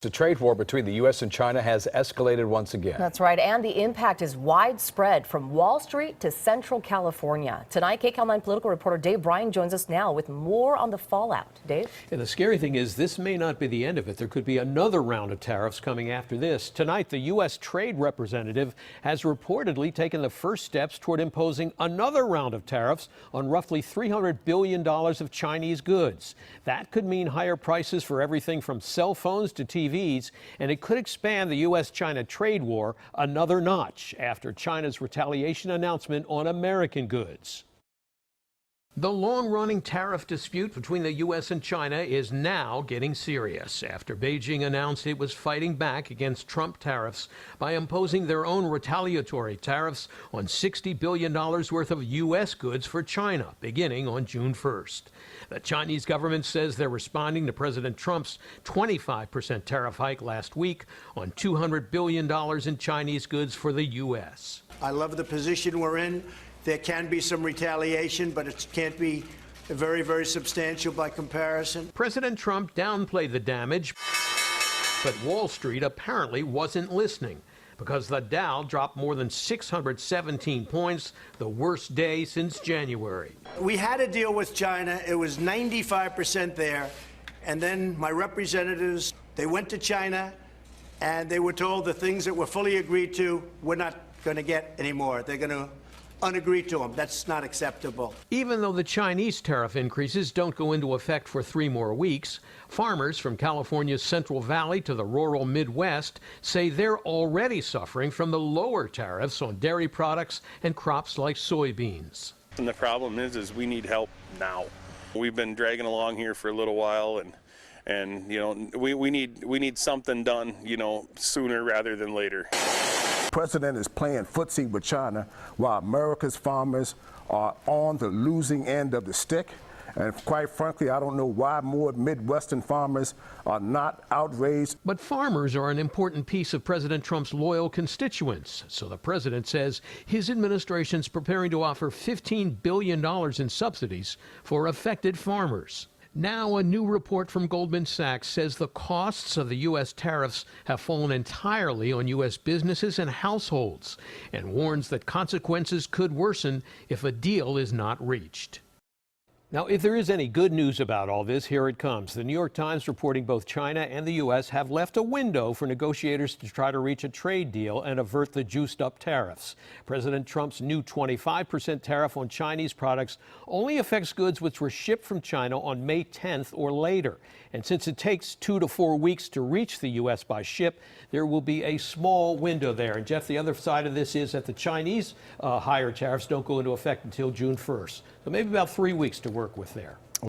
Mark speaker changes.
Speaker 1: The trade war between the U.S. and China has escalated once again.
Speaker 2: That's right, and the impact is widespread from Wall Street to Central California. Tonight, KCAL 9 political reporter Dave Bryan joins us now with more on the fallout. Dave?
Speaker 3: And the scary thing is this may not be the end of it. There could be another round of tariffs coming after this. Tonight, the U.S. Trade Representative has reportedly taken the first steps toward imposing another round of tariffs on roughly $300 billion of Chinese goods. That could mean higher prices for everything from cell phones to TVs, and it could expand the U.S.-China trade war another notch after China's retaliation announcement on American goods. The long-running tariff dispute between the U.S. and China is now getting serious after Beijing announced it was fighting back against Trump tariffs by imposing their own retaliatory tariffs on $60 billion worth of U.S. goods for China, beginning on June 1st. The Chinese government says they're responding to President Trump's 25% tariff hike last week on $200 billion in Chinese goods for the U.S.
Speaker 4: I love the position we're in. There can be some retaliation, but it can't be very, very substantial by comparison.
Speaker 3: President Trump downplayed the damage, but Wall Street apparently wasn't listening because the Dow dropped more than 617 points, the worst day since January.
Speaker 4: We had a deal with China. It was 95% there. And then my representatives, they went to China, and they were told the things that were fully agreed to, we're not going to get anymore. They're going to unagree to them. That's not acceptable.
Speaker 3: Even though the Chinese tariff increases don't go into effect for 3 more weeks, farmers from California's Central Valley to the rural Midwest say they're already suffering from the lower tariffs on dairy products and crops like soybeans.
Speaker 5: And the problem is we need help now. We've been dragging along here for a little while, and you know, we need something done, you know, sooner rather than later.
Speaker 6: The president is playing footsie with China while America's farmers are on the losing end of the stick. And quite frankly, I don't know why more Midwestern farmers are not outraged.
Speaker 3: But farmers are an important piece of President Trump's loyal constituents. So the president says his administration's preparing to offer $15 billion in subsidies for affected farmers. Now, a new report from Goldman Sachs says the costs of the U.S. tariffs have fallen entirely on U.S. businesses and households, and warns that consequences could worsen if a deal is not reached. Now, if there is any good news about all this, here it comes. The New York Times reporting both China and the U.S. have left a window for negotiators to try to reach a trade deal and avert the juiced-up tariffs. President Trump's new 25% tariff on Chinese products only affects goods which were shipped from China on May 10th or later. And since it takes 2 to 4 weeks to reach the U.S. by ship, there will be a small window there. And, Jeff, the other side of this is that the Chinese higher tariffs don't go into effect until June 1st. So maybe about 3 weeks to work with there.